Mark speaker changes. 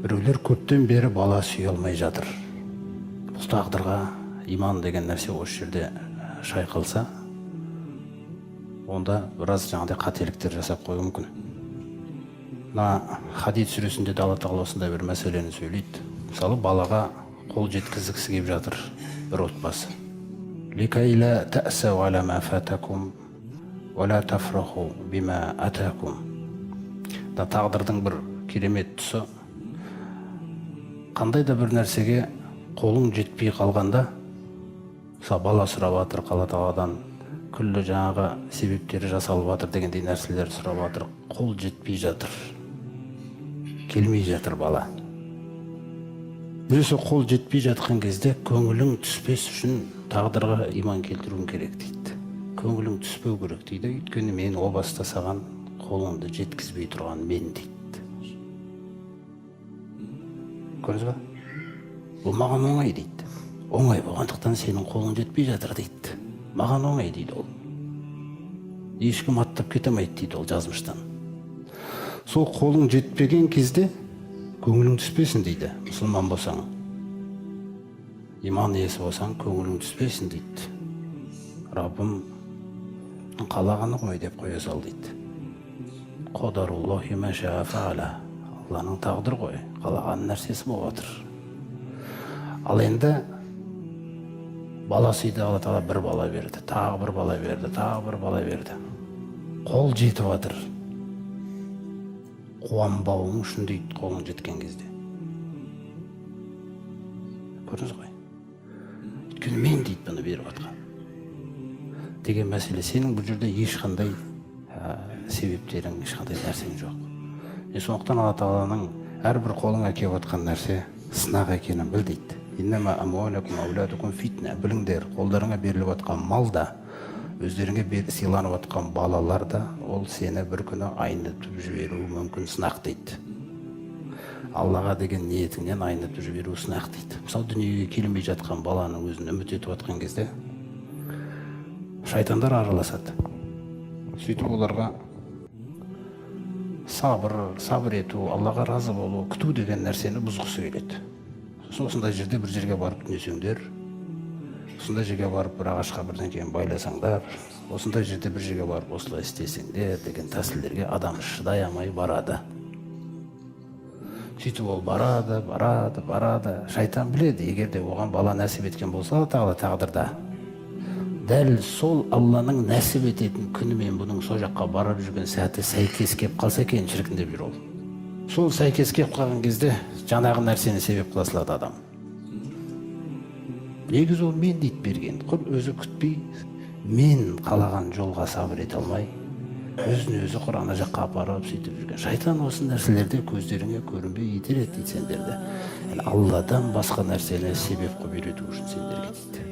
Speaker 1: Біреулер көптен бері бала сүйе алмай жатыр. Бұл тағдырға иман деген нәрсе осы жерде шайқалса, онда біраз жаңағыдай қателіктер жасап қою мүмкін. Мына Хадид сүресінде де Алла Тағала осындай бір мәселені сөйлейді. Мысалы, балаға қол жеткізгісі келіп жатыр бір отбасы. Ликай ла та'сау ала ма фатакум ва ла тафраху бима атакум. Тағдырдың бір керемет тұсы, қандай да бір нәрсеге қолың жетпей қалғанда, бала сұрап жатыр Алла Тағаладан, күллі жаңағы себептері жасалып жатыр дегендей нәрселер сұрап жатыр, қол жетпей жатыр, келмей жатыр бала. Біресе қол жетпей жатқан кезде көңілің түспес үшін тағдырға иман келтіруің керек дейді. Көңілің түспеу керек дейді, өйткені мен о баста саған қолыңды жеткізбей тұрған мен дейді. Көрдіңіз ба? Бұл маған оңай дейді. Оңай болғандықтан сенің қолың жетпей жатыр дейді. Маған оңай дейді ол. Ешкім аттап кете алмайды дейді ол жазмыштан. Сол қолың жетпеген кезде көңілің түспесін дейді. Мұсылман болсаң, иман иесі болсаң, көңілің түспесін дейді. Раббым қалағаны ғой деп қоя сал дейді. Қодаруллахи ма шаа фаала. Алланың тағдыр ғой, қалаған нәрсесі болып жатыр. Ал енді бала сүйді, Алла Тағала бір бала берді, тағы бір бала берді, тағы бір бала берді. Қол жетіп жатыр. Қуанбауың үшін дейді, қолың жеткен кезде. Көрдіңіз ғой? Өйткені мен дейді бұны беріп жатқан деген мәселе. Сенің бұл жерде ешқандай себептерің, ешқандай нәрсең жоқ. Сондықтан Алла Тағаланың әрбір қолыңа келіп жатқан нәрсе сынақ екенін біл дейді. Иннама амуалакум ауладукум фитна. Біліңдер, қолдарыңа беріліп жатқан мал да, өздеріңе сыйланып жатқан балалар да, ол сені бір күні айнытып жіберуі мүмкін сынақ дейді. Аллаға деген ниетіңнен айнытып жіберуі сынақ дейді. Мысалы, дүниеге келмей жатқан баланың өзін үміт етіп жатқан кезде шайтандар араласады. Сөйтіп оларға сабыр ету, Аллаға разы болу, күту деген нәрсені бұзғысы келеді. Осындай жерде бір жерге барып түнесеңдер, осындай жерге барып бір ағашқа бірдеңені байласаңдар, осындай жерде бір жерге барып осылай істесеңдер деген тәсілдерге адам шыдай алмай барады. Сөйтіп ол барады. Шайтан біледі, егер де оған бала нәсіп еткен болса, Алла Тағала тағдырда, дәл сол Алланың нәсіп ететін күні мен бұның сол жаққа барып жүрген сәті сәйкес кеп қалса екен, шіркіндеп жүр ол. Сол сәйкес кеп қалған кезде жаңағы нәрсені себеп қыла салады адам. Негізі ол мен дейді берген. Құр өзі күтпей, мен қалаған жолға сабыр ете алмай, өзін өзі құр ана жаққа апарып сөйтіп жүрген. Шайтан осы нәрселерде көздеріңе көрінбей итереді дейді сендерді. Алладан басқа нәрсені себеп қылып үйрету үшін сендерге дейді.